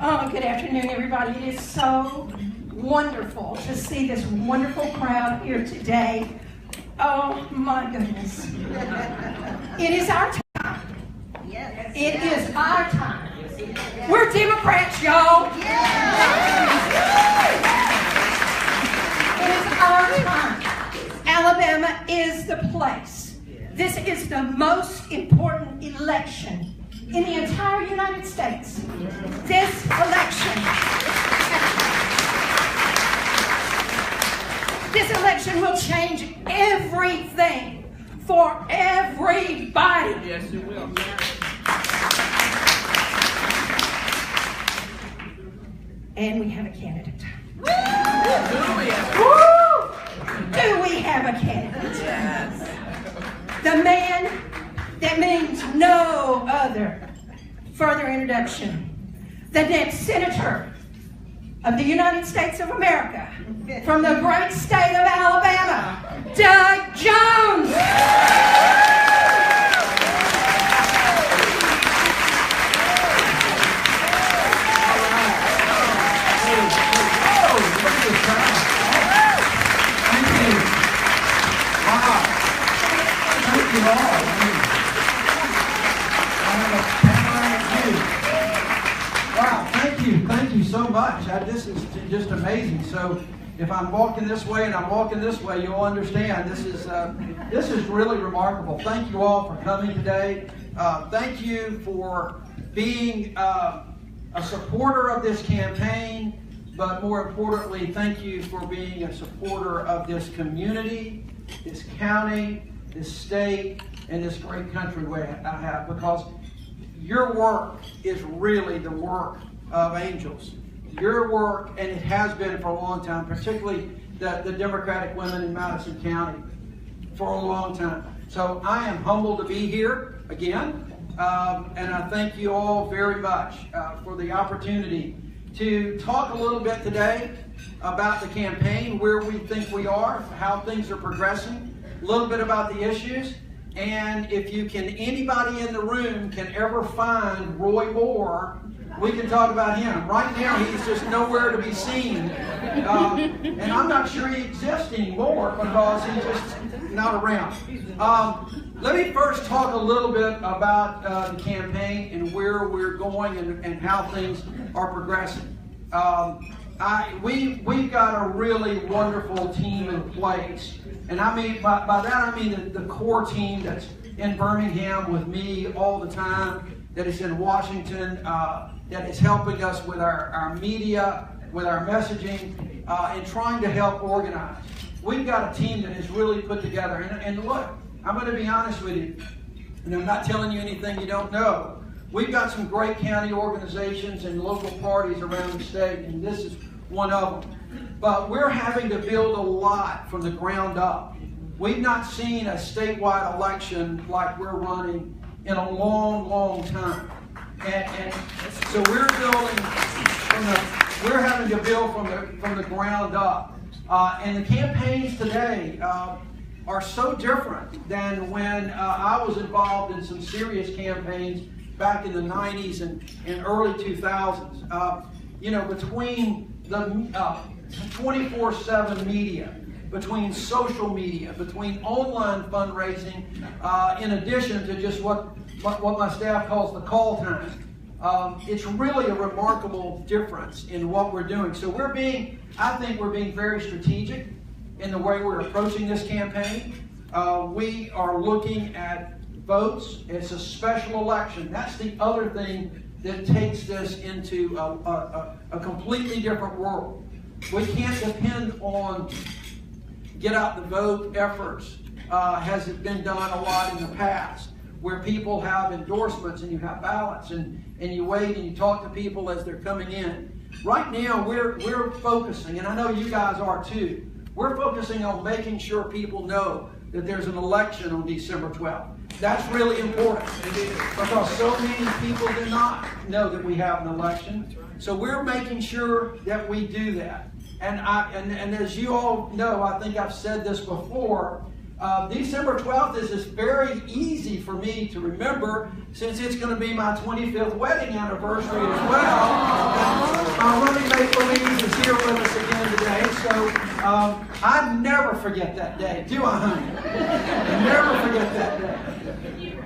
Oh, good afternoon, everybody. It is so wonderful to see this wonderful crowd here today. Oh, my goodness. It is our time. Yes. It is our time. We're Democrats, y'all. It is our time. Alabama is the place. This is the most important election in the entire United States. This election will change everything for everybody. Yes, it will. And we have a candidate. Do we have a candidate? Yes. The man that means no other further introduction. The next senator of the United States of America from the great state of Alabama, Doug Jones. Thank you so much. This is just amazing. So if I'm walking this way and I'm walking this way, you'll understand this is really remarkable. Thank you all for coming today. Thank you for being a supporter of this campaign, but more importantly, thank you for being a supporter of this community, this county, this state, and this great country I have, because your work is really the work of angels. Your work, and it has been for a long time, particularly the Democratic women in Madison County for a long time. So I am humbled to be here again, and I thank you all very much for the opportunity to talk a little bit today about the campaign, where we think we are, how things are progressing, a little bit about the issues, and if anybody in the room can ever find Roy Moore, we can talk about him. Right now, he's just nowhere to be seen. And I'm not sure he exists anymore because he's just not around. Let me first talk a little bit about the campaign and where we're going and how things are progressing. We've got a really wonderful team in place. And I mean, by that I mean the core team that's in Birmingham with me all the time, that is in Washington, that is helping us with our media, with our messaging, and trying to help organize. We've got a team that is really put together. And look, I'm going to be honest with you, and I'm not telling you anything you don't know. We've got some great county organizations and local parties around the state, and this is one of them. But we're having to build a lot from the ground up. We've not seen a statewide election like we're running in a long, long time. And so we're having to build from the ground up. And the campaigns today are so different than when I was involved in some serious campaigns back in the 90s and early 2000s. Between the 24/7 media, between social media, between online fundraising, in addition to just what my staff calls the call time. It's really a remarkable difference in what we're doing. So I think we're being very strategic in the way we're approaching this campaign. We are looking at votes. It's a special election. That's the other thing that takes this into a completely different world. We can't depend on get out the vote efforts. Has it been done a lot in the past, where people have endorsements and you have ballots and you wait and you talk to people as they're coming in. Right now we're focusing, and I know you guys are too, we're focusing on making sure people know that there's an election on December 12th. That's really important because so many people do not know that we have an election. So we're making sure that we do that. And as you all know, I think I've said this before, December 12th is just very easy for me to remember since it's going to be my 25th wedding anniversary as well. here with us again today. So I never forget that day, do I, honey? Never forget that day.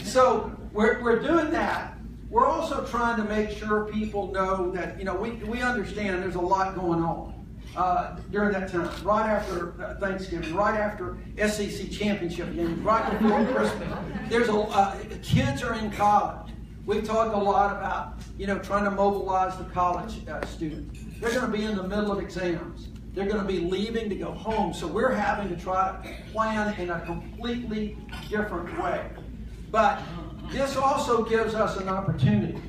So we're doing that. We're also trying to make sure people know that, we understand there's a lot going on during that time, right after Thanksgiving, right after SEC championship games, right before Christmas. Kids are in college. We've talked a lot about, trying to mobilize the college students. They're going to be in the middle of exams. They're going to be leaving to go home. So we're having to try to plan in a completely different way. But this also gives us an opportunity.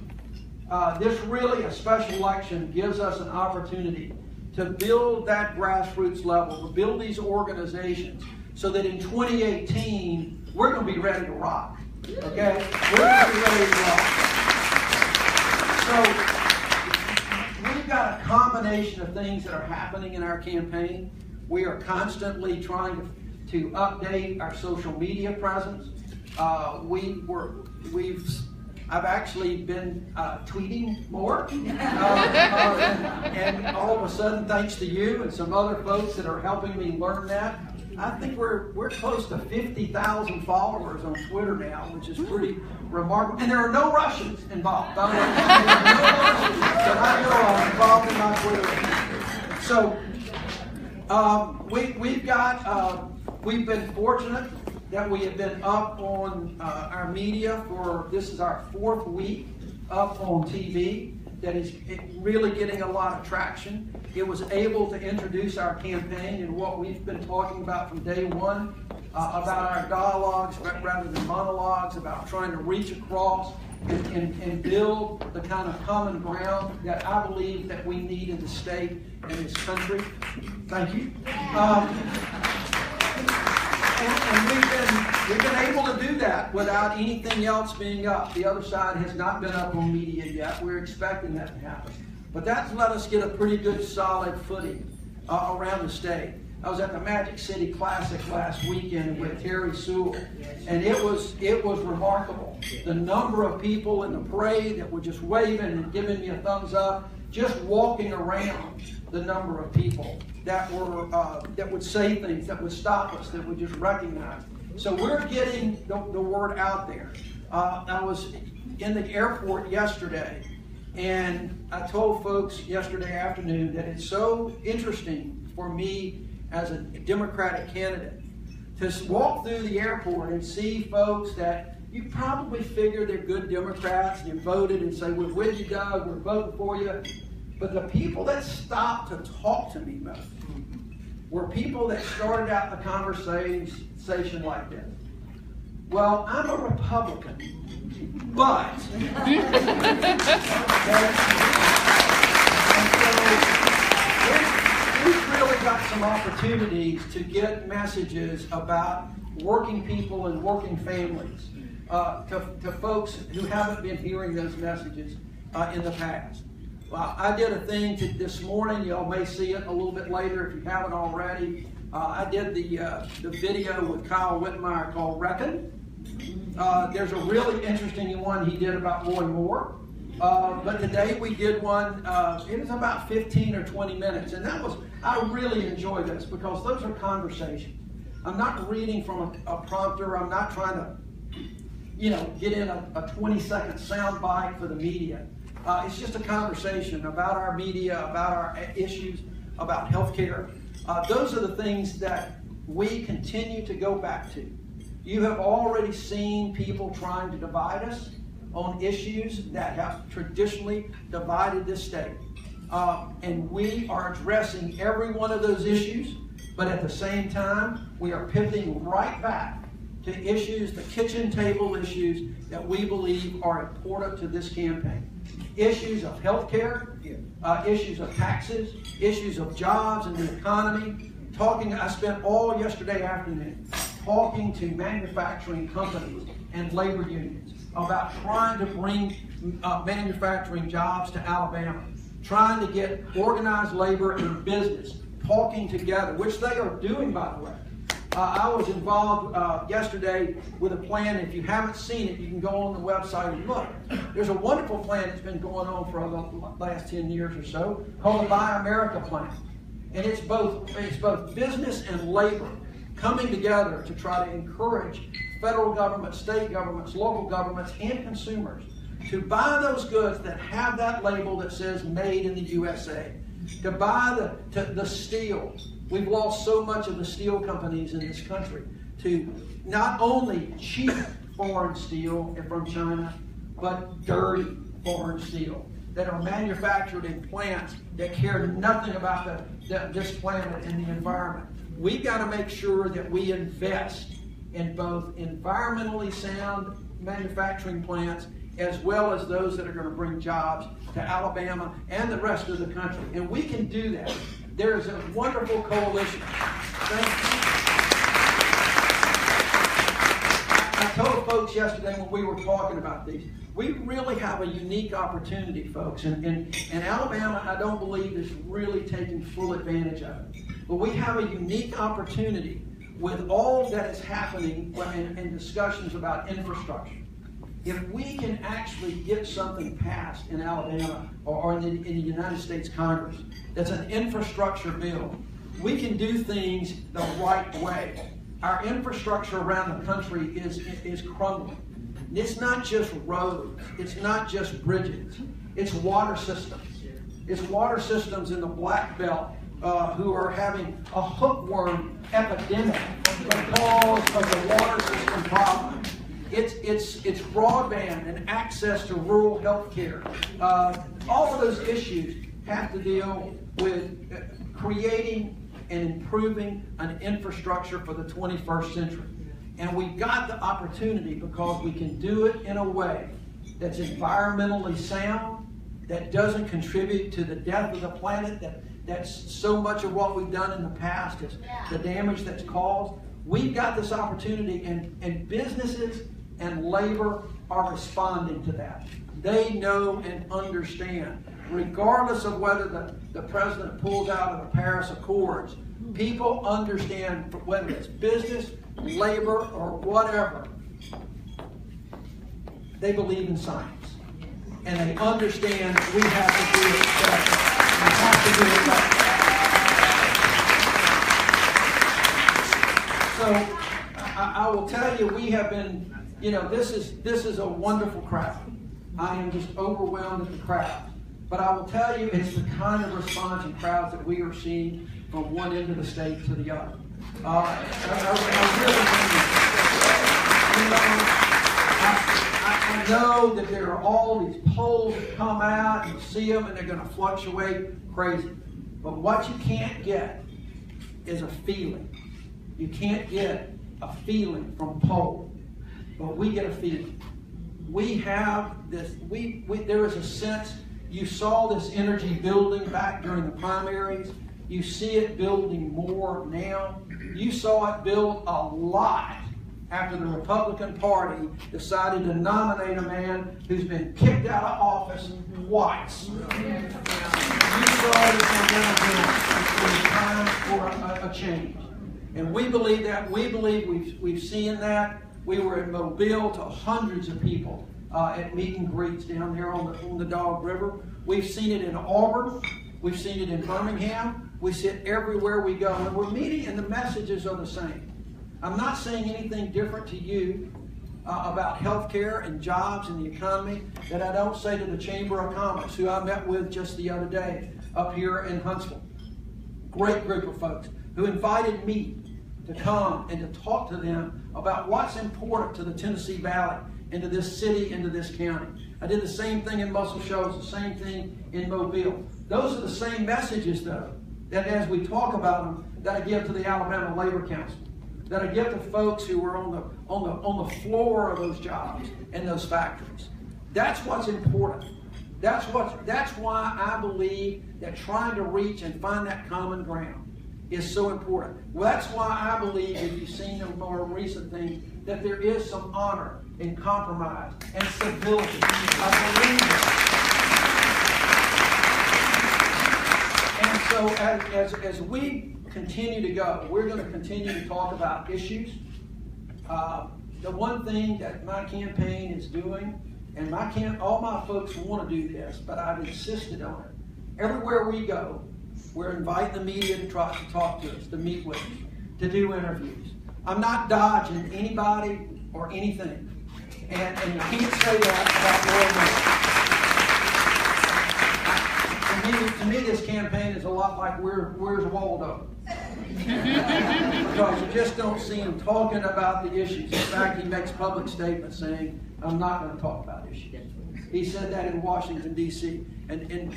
This really, a special election, gives us an opportunity to build that grassroots level, to build these organizations, so that in 2018, we're going to be ready to rock. Okay? We're going to be ready to rock. So, we've got a combination of things that are happening in our campaign. We are constantly trying to update our social media presence. I've actually been tweeting more, and all of a sudden, thanks to you and some other folks that are helping me learn that, I think we're close to 50,000 followers on Twitter now, which is pretty remarkable. And there are no Russians involved. There are no Russians that I know of involved in my Twitter. So we've been fortunate that we have been up on our media this is our 4th week up on TV. That is really getting a lot of traction. It was able to introduce our campaign and what we've been talking about from day one, about our dialogues rather than monologues, about trying to reach across and build the kind of common ground that I believe that we need in the state and this country. Thank you. And we've been able to do that without anything else being up. The other side has not been up on media yet. We're expecting that to happen. But that's let us get a pretty good solid footing around the state. I was at the Magic City Classic last weekend with Terry Sewell, and it was remarkable. The number of people in the parade that were just waving and giving me a thumbs up, just walking around, the number of people that would say things, that would stop us, that would just recognize. So we're getting the word out there. I was in the airport yesterday, and I told folks yesterday afternoon that it's so interesting for me as a Democratic candidate to walk through the airport and see folks that you probably figure they're good Democrats, and you voted and say, we're with you, Doug, we're voting for you. But the people that stopped to talk to me most were people that started out the conversation like this. Well, I'm a Republican, but... We've really got some opportunities to get messages about working people and working families to folks who haven't been hearing those messages in the past. I did a thing this morning. Y'all may see it a little bit later if you haven't already. I did the video with Kyle Whitmire called Reckon. There's a really interesting one he did about Roy Moore. But today we did one, it was about 15 or 20 minutes. And I really enjoy this because those are conversations. I'm not reading from a prompter. I'm not trying to, get in a 20-second sound bite for the media. It's just a conversation about our media, about our issues, about healthcare. Those are the things that we continue to go back to. You have already seen people trying to divide us on issues that have traditionally divided this state. And we are addressing every one of those issues, but at the same time, we are pivoting right back to issues, the kitchen table issues that we believe are important to this campaign. Issues of health care, issues of taxes, issues of jobs and the economy. I spent all yesterday afternoon talking to manufacturing companies and labor unions about trying to bring manufacturing jobs to Alabama, trying to get organized labor and business talking together, which they are doing, by the way. I was involved yesterday with a plan. If you haven't seen it, you can go on the website and look. There's a wonderful plan that's been going on for the last 10 years or so called the Buy America Plan. And it's both business and labor coming together to try to encourage federal government, state governments, local governments, and consumers to buy those goods that have that label that says made in the USA, to buy the steel. We've lost so much of the steel companies in this country to not only cheap foreign steel from China, but dirty foreign steel that are manufactured in plants that care nothing about this planet and the environment. We've got to make sure that we invest in both environmentally sound manufacturing plants as well as those that are going to bring jobs to Alabama and the rest of the country. And we can do that. There is a wonderful coalition. Thank you. I told folks yesterday when we were talking about these, we really have a unique opportunity, folks. And Alabama, I don't believe, is really taking full advantage of it. But we have a unique opportunity with all that is happening in discussions about infrastructure. If we can actually get something passed in Alabama or in the United States Congress that's an infrastructure bill, we can do things the right way. Our infrastructure around the country is crumbling. It's not just roads. It's not just bridges. It's water systems. It's water systems in the Black Belt who are having a hookworm epidemic because of the water system problem. It's broadband and access to rural health care. All of those issues have to deal with creating and improving an infrastructure for the 21st century. And we've got the opportunity because we can do it in a way that's environmentally sound, that doesn't contribute to the death of the planet, that's so much of what we've done in the past is the damage that's caused. We've got this opportunity, and businesses and labor are responding to that. They know and understand. Regardless of whether the president pulls out of the Paris Accords, people understand, whether it's business, labor, or whatever, they believe in science. And they understand that we have to do it better. We have to do it better. So I will tell you, we have been, this is a wonderful crowd. I am just overwhelmed at the crowd. But I will tell you, it's the kind of response in crowds that we are seeing from one end of the state to the other. I know that there are all these polls that come out, and you see them, and they're going to fluctuate crazy. But what you can't get is a feeling. You can't get a feeling from polls. But we get a feeling. We have this, there is a sense, you saw this energy building back during the primaries. You see it building more now. You saw it build a lot after the Republican Party decided to nominate a man who's been kicked out of office twice. You saw this momentum time for a change. And we believe that. We believe we've seen that. We were in Mobile to hundreds of people at meet and greets down there on the Dog River. We've seen it in Auburn. We've seen it in Birmingham. We see it everywhere we go. And we're meeting, and the messages are the same. I'm not saying anything different to you about health care and jobs and the economy that I don't say to the Chamber of Commerce, who I met with just the other day up here in Huntsville. Great group of folks who invited me to come and to talk to them about what's important to the Tennessee Valley and to this city and to this county. I did the same thing in Muscle Shoals, the same thing in Mobile. Those are the same messages, though, that as we talk about them, that I give to the Alabama Labor Council, that I give to folks who are on the floor of those jobs and those factories. That's what's important. That's why I believe that trying to reach and find that common ground is so important. Well, that's why I believe, if you've seen the more recent things, that there is some honor and compromise and civility. I believe that. And so as we continue to go. We're going to continue to talk about issues. The one thing that my campaign is doing, and all my folks want to do this, but I've insisted on it. Everywhere we go, we're inviting the media to try to talk to us, to meet with us, to do interviews. I'm not dodging anybody or anything. And you can't say that about Roy Moore. To me, this campaign is a lot like Where's Waldo? Because you just don't see him talking about the issues. In fact, he makes public statements saying, I'm not going to talk about issues. He said that in Washington, D.C. And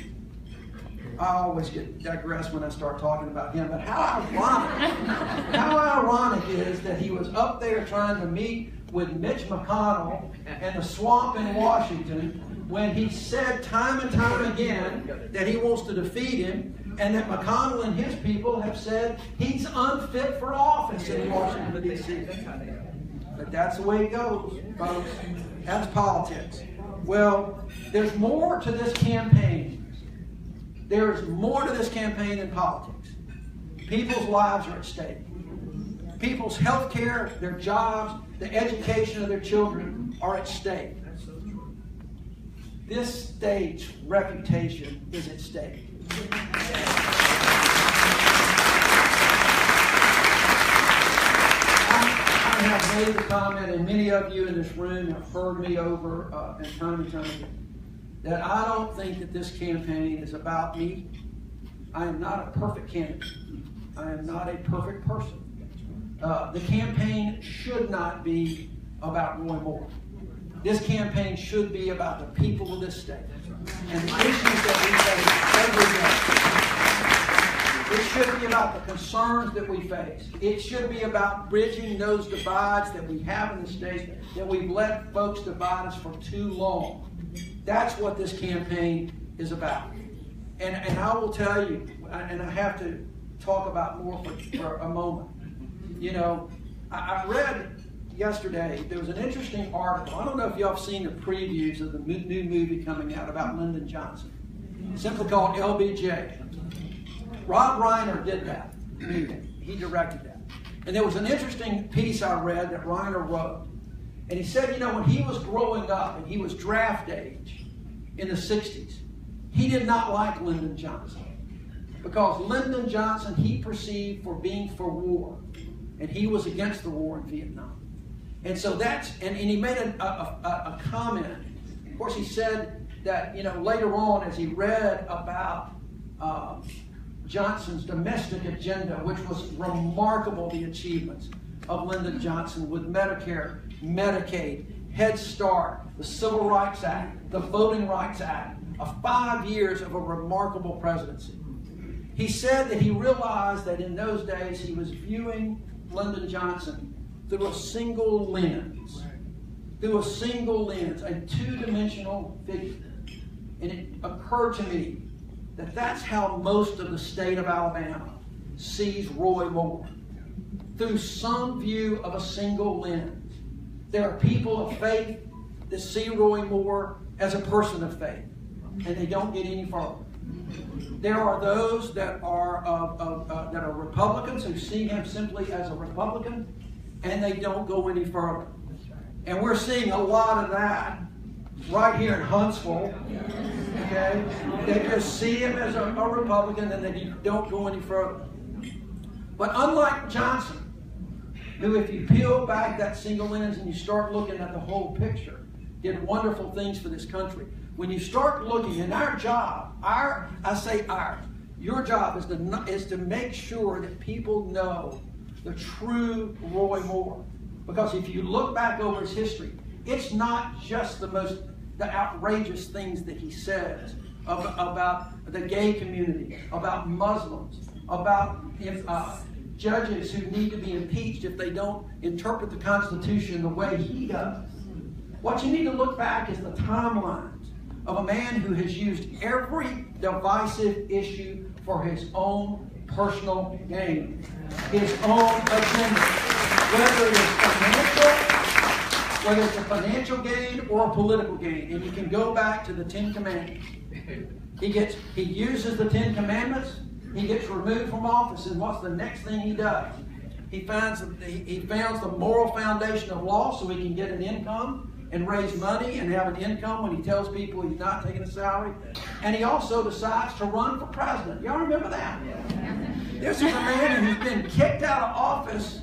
I always get digressed when I start talking about him. But how ironic is that he was up there trying to meet with Mitch McConnell and the swamp in Washington when he said time and time again that he wants to defeat him, and that McConnell and his people have said he's unfit for office in Washington, D.C. But that's the way it goes, folks. That's politics. Well, there's more to this campaign. There's more to this campaign than politics. People's lives are at stake. People's health care, their jobs, the education of their children are at stake. This state's reputation is at stake. I have made the comment, and many of you in this room have heard me over and time and time again, that I don't think that this campaign is about me. I am not a perfect candidate. I am not a perfect person. The campaign should not be about Roy Moore. This campaign should be about the people of this state and the issues that we face every day. It should be about the concerns that we face. It should be about bridging those divides that we have in the state, that we've let folks divide us for too long. That's what this campaign is about. And I will tell you, and I have to talk about more for a moment. You know, I read yesterday, there was an interesting article. I don't know if y'all have seen the previews of the new movie coming out about Lyndon Johnson. It's simply called LBJ. Rob Reiner did that movie. He directed that. And there was an interesting piece I read that Reiner wrote. And he said, you know, when he was growing up and he was draft age in the 60s, he did not like Lyndon Johnson. Because Lyndon Johnson, he perceived for being for war. And he was against the war in Vietnam. And so that's, and he made a comment. Of course, he said that, you know, later on as he read about Johnson's domestic agenda, which was remarkable, the achievements of Lyndon Johnson with Medicare, Medicaid, Head Start, the Civil Rights Act, the Voting Rights Act, 5 years of a remarkable presidency. He said that he realized that in those days he was viewing Lyndon Johnson through a single lens, a two-dimensional figure. And it occurred to me that that's how most of the state of Alabama sees Roy Moore, through some view of a single lens. There are people of faith that see Roy Moore as a person of faith, and they don't get any further. There are those that are Republicans who see him simply as a Republican, and they don't go any further. And we're seeing a lot of that right here in Huntsville. Okay, they just see him as a Republican, and they don't go any further. But unlike Johnson, who, if you peel back that single lens and you start looking at the whole picture, did wonderful things for this country. When you start looking, and our job, your job is to make sure that people know the true Roy Moore. Because if you look back over his history, it's not just the outrageous things that he says about the gay community, about Muslims, about judges who need to be impeached if they don't interpret the Constitution the way he does. What you need to look back is the timelines of a man who has used every divisive issue for his own personal gain, his own agenda, whether it's a financial gain or a political gain. And you can go back to the Ten Commandments. He uses the Ten Commandments He gets removed from office, and what's the next thing he does? He founds the moral foundation of law so he can get an income and raise money and have an income when he tells people he's not taking a salary. And he also decides to run for president. Y'all remember that? This is a man who's been kicked out of office,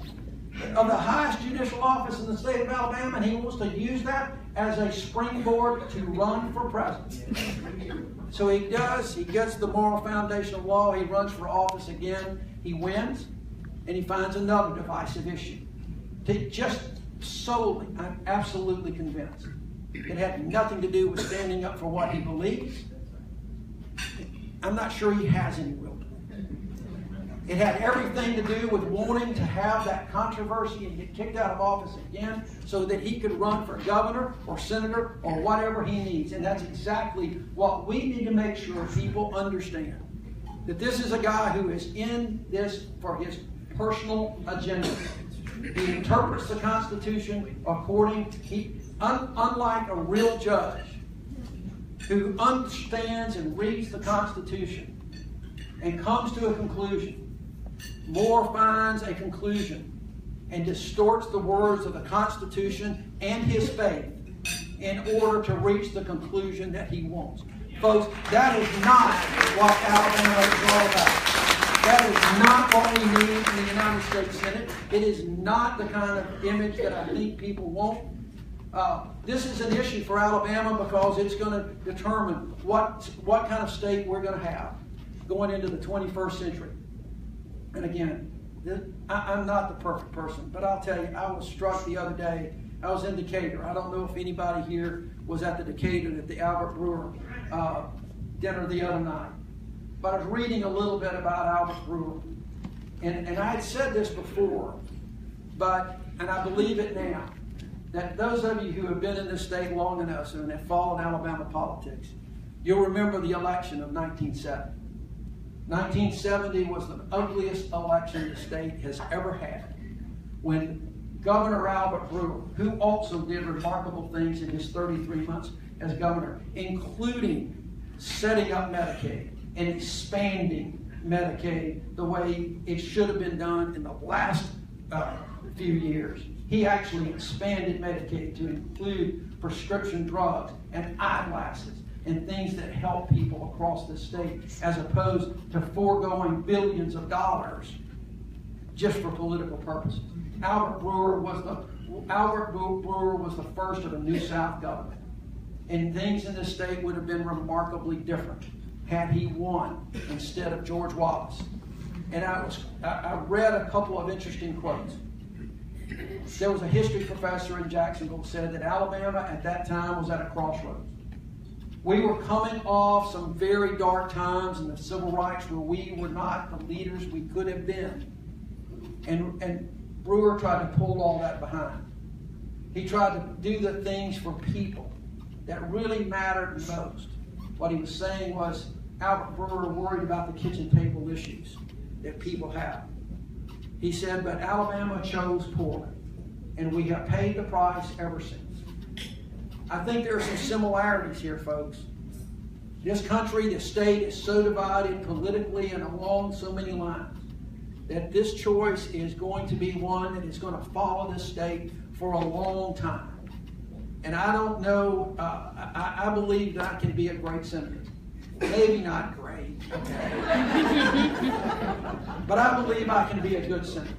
of the highest judicial office in the state of Alabama, and he wants to use that as a springboard to run for president. So he does. He gets the moral foundation of law. He runs for office again. He wins, and he finds another divisive issue. Just solely, I'm absolutely convinced, it had nothing to do with standing up for what he believes. I'm not sure he has any will. It had everything to do with wanting to have that controversy and get kicked out of office again so that he could run for governor or senator or whatever he needs. And that's exactly what we need to make sure people understand. That this is a guy who is in this for his personal agenda. He interprets the Constitution unlike a real judge who understands and reads the Constitution and comes to a conclusion. Moore finds a conclusion and distorts the words of the Constitution and his faith in order to reach the conclusion that he wants. Folks, that is not what Alabama is all about. That is not what we need in the United States Senate. It is not the kind of image that I think people want. This is an issue for Alabama because it's going to determine what kind of state we're going to have going into the 21st century. And again, I'm not the perfect person, but I'll tell you, I was struck the other day. I was in Decatur. I don't know if anybody here was at the Decatur at the Albert Brewer dinner the other night. But I was reading a little bit about Albert Brewer. And I had said this before, and I believe it now, that those of you who have been in this state long enough and have followed Alabama politics, you'll remember the election of 1970. 1970 was the ugliest election the state has ever had, when Governor Albert Brewer, who also did remarkable things in his 33 months as governor, including setting up Medicaid and expanding Medicaid the way it should have been done in the last few years. He actually expanded Medicaid to include prescription drugs and eyeglasses and things that help people across the state, as opposed to foregoing billions of dollars just for political purposes. Albert Brewer was the first of a New South government, and things in this state would have been remarkably different had he won instead of George Wallace. And I read a couple of interesting quotes. There was a history professor in Jacksonville who said that Alabama at that time was at a crossroads. We were coming off some very dark times in the civil rights where we were not the leaders we could have been. And Brewer tried to pull all that behind. He tried to do the things for people that really mattered most. What he was saying was, Albert Brewer worried about the kitchen table issues that people have. He said, but Alabama chose poorly, and we have paid the price ever since. I think there are some similarities here, folks. This country, this state is so divided politically and along so many lines that this choice is going to be one that is going to follow this state for a long time. And I don't know, I believe that I can be a great senator. Maybe not great, okay? But I believe I can be a good senator.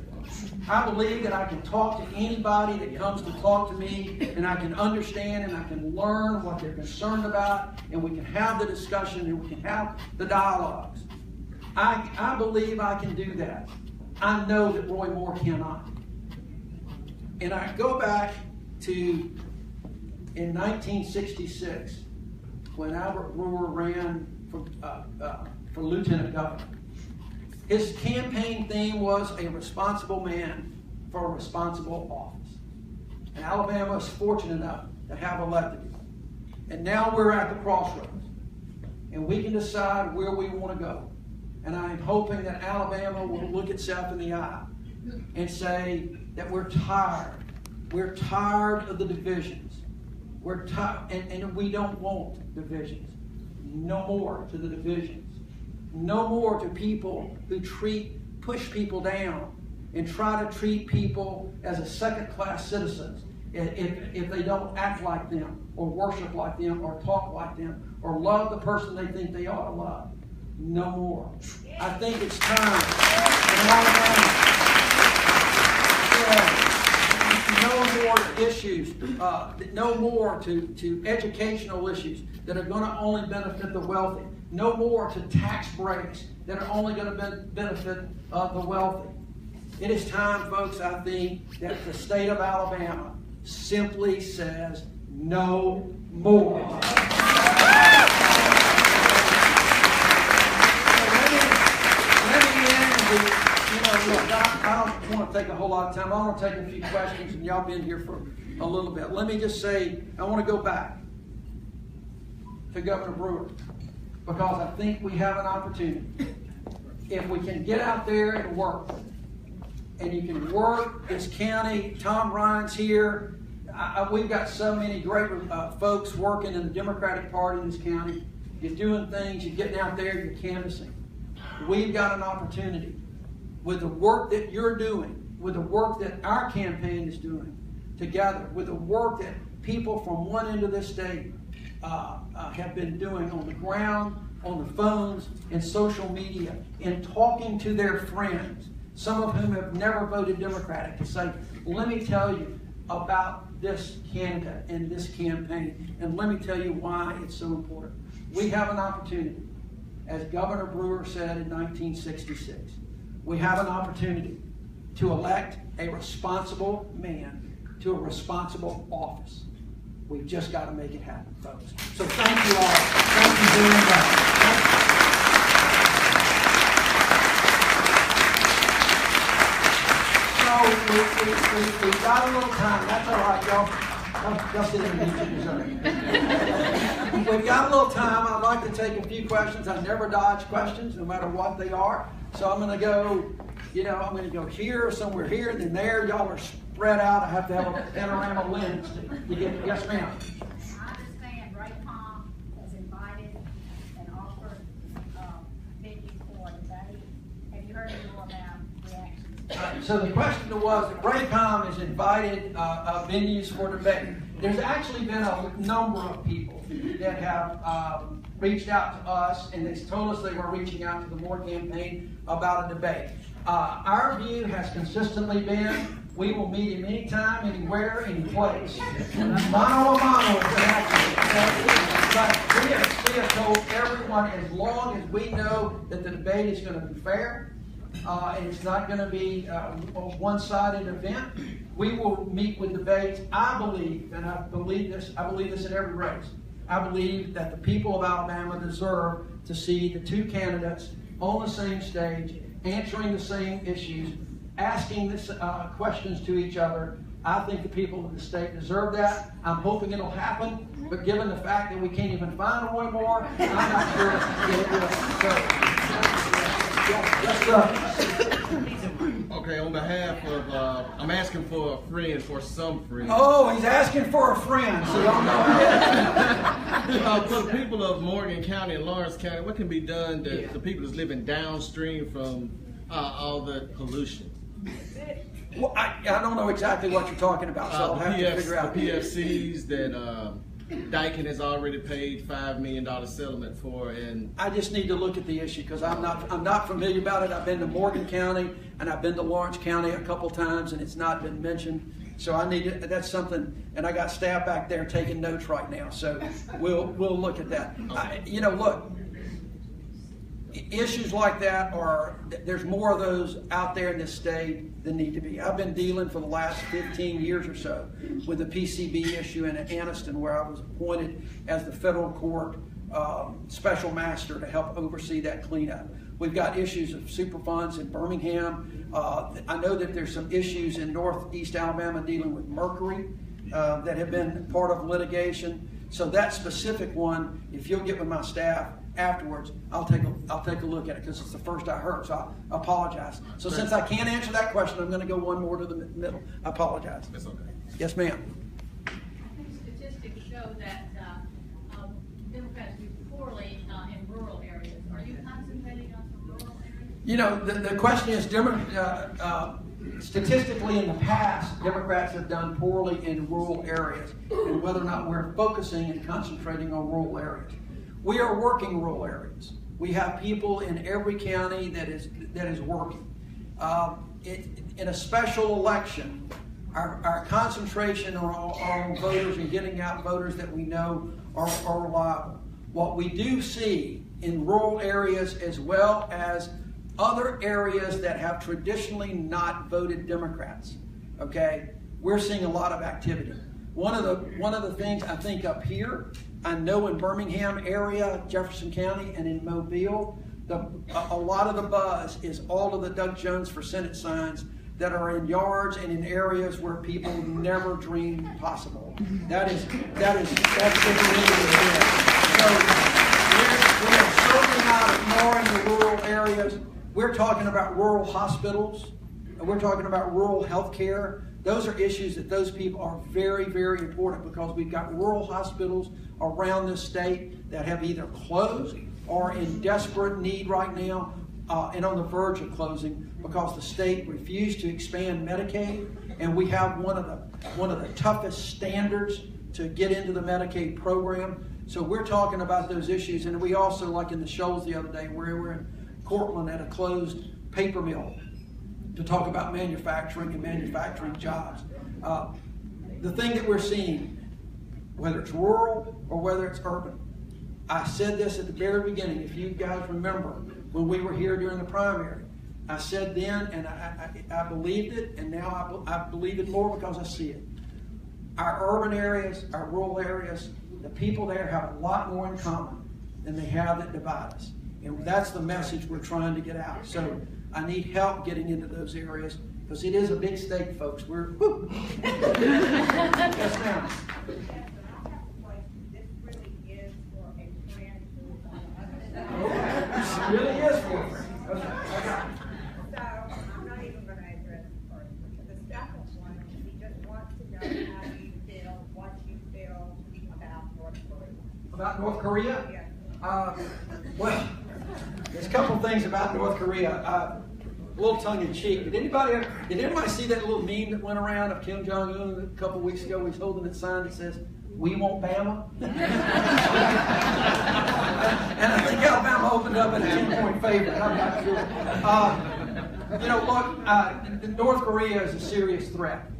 I believe that I can talk to anybody that comes to talk to me, and I can understand and I can learn what they're concerned about, and we can have the discussion and we can have the dialogues. I believe I can do that. I know that Roy Moore cannot. And I go back to in 1966 when Albert Brewer ran for lieutenant governor. His campaign theme was a responsible man for a responsible office. And Alabama is fortunate enough to have elected him. And now we're at the crossroads. And we can decide where we want to go. And I am hoping that Alabama will look itself in the eye and say that we're tired. We're tired of the divisions. We're tired, and we don't want divisions. No more to the divisions. No more to people who push people down and try to treat people as a second-class citizens if they don't act like them or worship like them or talk like them or love the person they think they ought to love. No more. I think it's time. No more issues, no more to educational issues that are going to only benefit the wealthy. No more to tax breaks that are only going to benefit the wealthy. It is time, folks, I think, that the state of Alabama simply says no more. Look, I don't want to take a whole lot of time. I want to take a few questions, and y'all been here for a little bit. Let me just say, I want to go back to Governor Brewer, because I think we have an opportunity. If we can get out there and work, and you can work this county, Tom Ryan's here. We've got so many great folks working in the Democratic Party in this county. You're doing things, you're getting out there, you're canvassing. We've got an opportunity with the work that you're doing, with the work that our campaign is doing together, with the work that people from one end of this state have been doing on the ground, on the phones, in social media, in talking to their friends, some of whom have never voted Democratic, to say, let me tell you about this candidate and this campaign, and let me tell you why it's so important. We have an opportunity, as Governor Brewer said in 1966, we have an opportunity to elect a responsible man to a responsible office. We've just got to make it happen, folks. So thank you all. Thank you very much. So we've got a little time. That's all right, y'all. Y'all sit in and We've got a little time. I'd like to take a few questions. I never dodge questions, no matter what they are. So I'm going to go, I'm going to go here, somewhere here, and then there. Y'all are spread out. I have to have a panorama lens to get. Yes, ma'am. I understand Raycom has invited and offered venues for debate. Have you heard any more about reactions? So the question was that Raycom has invited venues for debate. There's actually been a number of people that have reached out to us, and they told us they were reaching out to the Moore campaign about a debate. Our view has consistently been, we will meet him anytime, anywhere, any place. Mano a mano, but we have told everyone, as long as we know that the debate is going to be fair, and it's not going to be a one-sided event, we will meet with debates. I believe, and I believe this in every race, I believe that the people of Alabama deserve to see the two candidates on the same stage, answering the same issues, asking questions to each other. I think the people of the state deserve that. I'm hoping it'll happen, but given the fact that we can't even find one more, I'm not sure it will. Okay, on behalf of, I'm asking for a friend, for some friend. Oh, he's asking for a friend, so y'all know. For the people of Morgan County and Lawrence County, what can be done to the people that's living downstream from all the pollution? Well, I don't know exactly what you're talking about, so I'll have to figure out. The PFCs that Daikin has already paid $5 million settlement for, and I just need to look at the issue because I'm not familiar about it. I've been to Morgan County and I've been to Lawrence County a couple times, and it's not been mentioned. So I need to, that's something, and I got staff back there taking notes right now. So we'll look at that. Look, issues like that there's more of those out there in this state than need to be. I've been dealing for the last 15 years or so with the PCB issue in Anniston, where I was appointed as the federal court special master to help oversee that cleanup. We've got issues of Superfunds in Birmingham. I know that there's some issues in Northeast Alabama dealing with mercury that have been part of litigation. So that specific one, if you'll get with my staff afterwards, I'll take a look at it because it's the first I heard. So I apologize. So since I can't answer that question, I'm going to go one more to the middle. I apologize. that's okay. Yes, ma'am. I think statistics show that Democrats do poorly in rural areas. Are you concentrating You know, the question is, statistically in the past, Democrats have done poorly in rural areas, and whether or not we're focusing and concentrating on rural areas. We are working rural areas. We have people in every county that is working. In a special election, our concentration on voters and getting out voters that we know are reliable. What we do see in rural areas as well as other areas that have traditionally not voted Democrats, okay, we're seeing a lot of activity. One of the things I think up here, I know in Birmingham area, Jefferson County, and in Mobile, a lot of the buzz is all of the Doug Jones for Senate signs that are in yards and in areas where people never dreamed possible. That's the So we're certainly not ignoring the rural areas. We're talking about rural hospitals. We're talking about rural health care. Those are issues that those people are very, very important, because we've got rural hospitals around this state that have either closed or in desperate need right now and on the verge of closing because the state refused to expand Medicaid, and we have one of the toughest standards to get into the Medicaid program. So we're talking about those issues, and we also, like in the Shoals the other day, where we're in Cortland at a closed paper mill to talk about manufacturing and manufacturing jobs. The thing that we're seeing, whether it's rural or whether it's urban, I said this at the very beginning, if you guys remember, when we were here during the primary, I said then, and I believed it, and now I believe it more because I see it. Our urban areas, our rural areas, the people there have a lot more in common than they have that divide us. And that's the message we're trying to get out. So I need help getting into those areas, because it is a big state, folks. We're, whoo. Yes, ma'am. It really is for a friend. Okay, I got it. So I'm not even going to address the first one. The second one, he just wants to know how you feel, what you feel about North Korea. About North Korea? Yeah. Well, there's a couple things about North Korea. A little tongue-in-cheek. Did anybody see that little meme that went around of Kim Jong-un a couple weeks ago? He's holding that sign that says, "We want Bama." And I think Alabama opened up at a 10-point favorite. I'm not sure. You know, look, North Korea is a serious threat.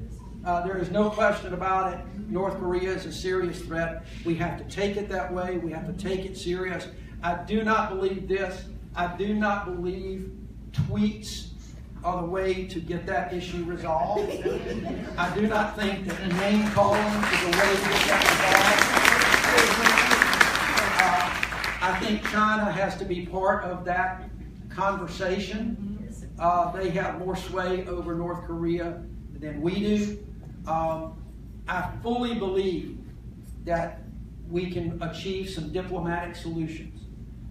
There is no question about it. North Korea is a serious threat. We have to take it that way. We have to take it serious. I do not believe this. I do not believe tweets are the way to get that issue resolved. I do not think that name calling is the way to get that resolved. I think China has to be part of that conversation. They have more sway over North Korea than we do. I fully believe that we can achieve some diplomatic solutions.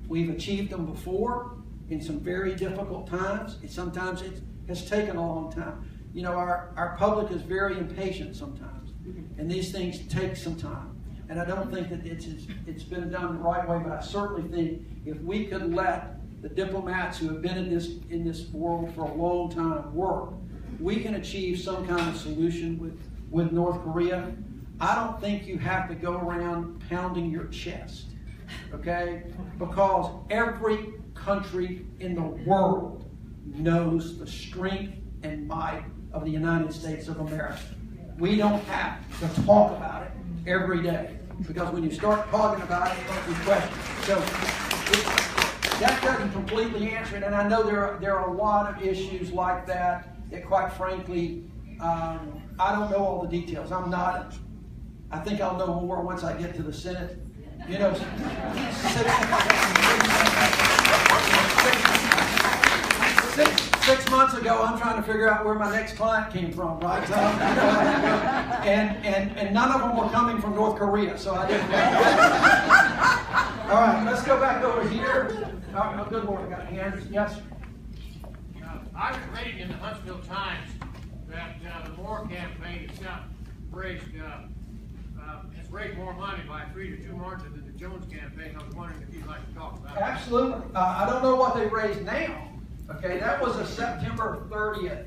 We've achieved them before in some very difficult times. Sometimes it has taken a long time. You know, our public is very impatient sometimes, and these things take some time. And I don't think that it's been done the right way, but I certainly think if we could let the diplomats who have been in this world for a long time work, we can achieve some kind of solution with North Korea. I don't think you have to go around pounding your chest, okay? Because every country in the world knows the strength and might of the United States of America. We don't have to talk about it every day, because when you start talking about it, you question. So that doesn't completely answer it, and I know there are a lot of issues like that quite frankly, I don't know all the details. I think I'll know more once I get to the Senate. You know, 6 months ago, I'm trying to figure out where my next client came from, right? So, and none of them were coming from North Korea, so I didn't know. All right, let's go back over here. Oh, good Lord, I got hands. Yes? I was reading in the Huntsville Times that the Moore campaign itself has raised more money by 3-2 margin than the Jones campaign. I was wondering if you'd like to talk about it. Absolutely. I don't know what they raised now, Okay, that was a September 30th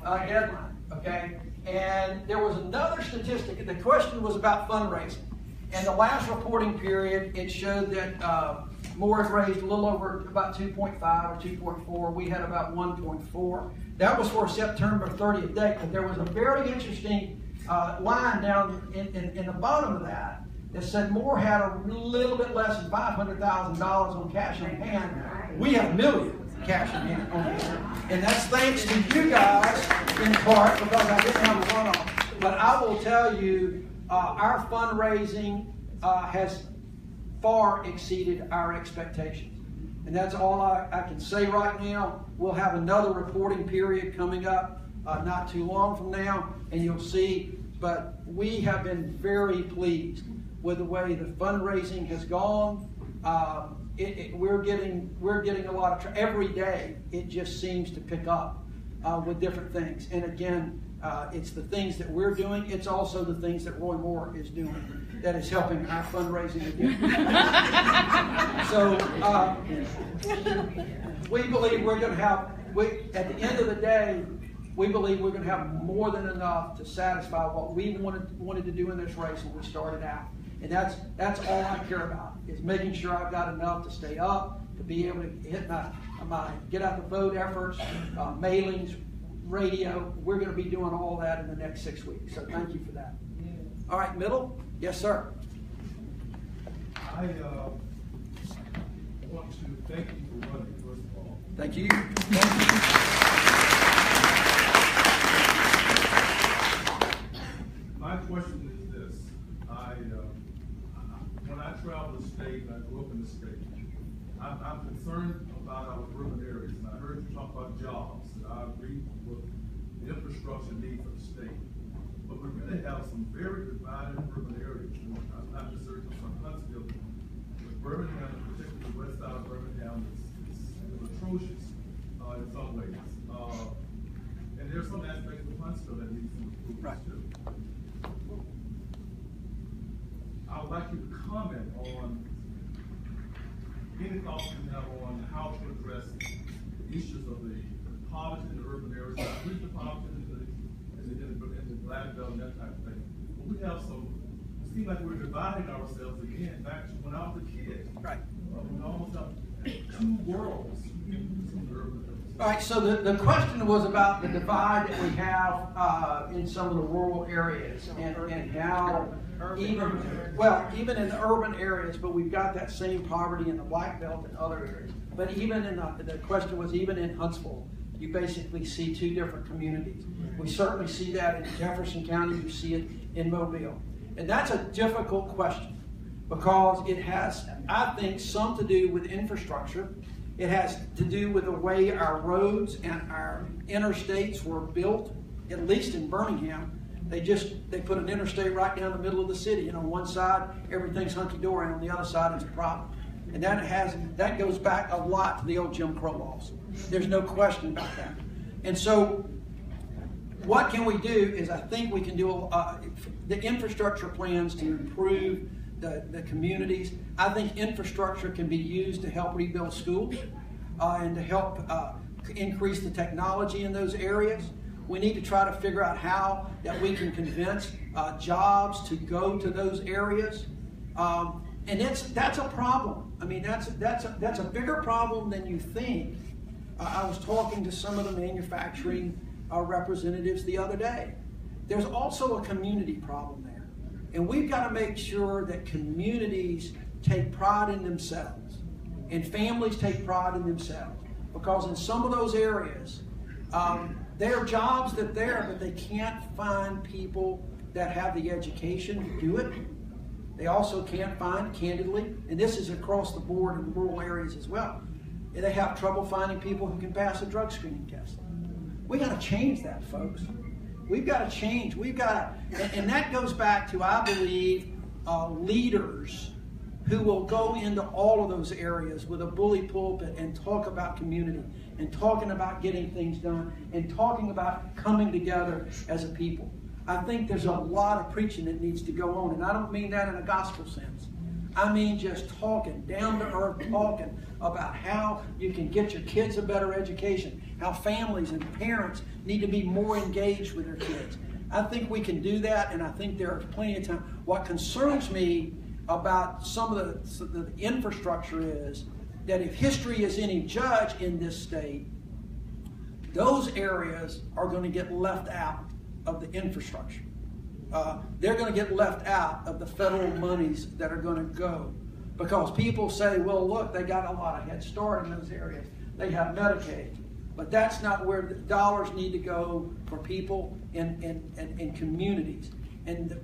deadline. Okay, and there was another statistic. The question was about fundraising. And the last reporting period, it showed that Moore had raised a little over about 2.5 or 2.4. We had about 1.4. That was for September 30th date. But there was a very interesting line down in the bottom of that said Moore had a little bit less than $500,000 on cash in hand. We have $1 million cash in hand on hand. And that's thanks to you guys in part because I didn't have a runoff. But I will tell you, our fundraising has far exceeded our expectations. And that's all I can say right now. We'll have another reporting period coming up not too long from now, and you'll see. But we have been very pleased with the way the fundraising has gone. We're getting a lot of every day. It just seems to pick up with different things. And again, it's the things that we're doing. It's also the things that Roy Moore is doing that is helping our fundraising again. So we believe we're going to have. At the end of the day, we believe we're going to have more than enough to satisfy what we wanted to do in this race when we started out. And that's all I care about, is making sure I've got enough to stay up, to be able to hit my get out the vote efforts, mailings, radio. We're going to be doing all that in the next 6 weeks. So thank you for that. All right, middle. Yes, sir. I want to thank you for running, first of all. Thank you. My question is this. When I travel the state, and I grew up in the state, I'm concerned about our urban areas. And I heard you talk about jobs, and I agree with the infrastructure needs of the state. But we really have some very divided urban areas. I'm not just searching from Huntsville, but Birmingham, particularly the west side of Birmingham, is atrocious in some ways. And there's some aspects of Huntsville that need some improvements too. I would like you to comment on any thoughts you have on how to address the issues of the poverty in the urban areas, not just the poverty in the black belt and that type of thing. But we have it seems like we're dividing ourselves again back to when I was a kid. Right. We almost have two worlds in the urban areas. All right, so the question was about the divide that we have in some of the rural areas and how even in the urban areas, but we've got that same poverty in the black belt and other areas. But even in the question was even in Huntsville, you basically see two different communities. We certainly see that in Jefferson County, you see it in Mobile. And that's a difficult question because it has, I think, some to do with infrastructure. It has to do with the way our roads and our interstates were built, at least in Birmingham. They put an interstate right down the middle of the city, and on one side everything's hunky-dory, and on the other side it's a problem. And that goes back a lot to the old Jim Crow laws. There's no question about that. And so what can we do is I think we can do the infrastructure plans to improve the communities. I think infrastructure can be used to help rebuild schools and to help increase the technology in those areas. We need to try to figure out how that we can convince jobs to go to those areas. And that's a problem. I mean, that's a bigger problem than you think. I was talking to some of the manufacturing representatives the other day. There's also a community problem there. And we've got to make sure that communities take pride in themselves and families take pride in themselves. Because in some of those areas, there are jobs that are there, but they can't find people that have the education to do it. They also can't find, candidly, and this is across the board in rural areas as well, they have trouble finding people who can pass a drug screening test. We got to change that, folks. We've got to change. And that goes back to, I believe, leaders who will go into all of those areas with a bully pulpit and talk about community and talking about getting things done and talking about coming together as a people. I think there's a lot of preaching that needs to go on, and I don't mean that in a gospel sense. I mean, just talking, down to earth talking about how you can get your kids a better education, how families and parents need to be more engaged with their kids. I think we can do that, and I think there's plenty of time. What concerns me about some of the infrastructure is that if history is any judge in this state, those areas are going to get left out of the infrastructure. They're going to get left out of the federal monies that are going to go, because people say, well, look, they got a lot of Head Start in those areas. They have Medicaid. But that's not where the dollars need to go for people in communities. And the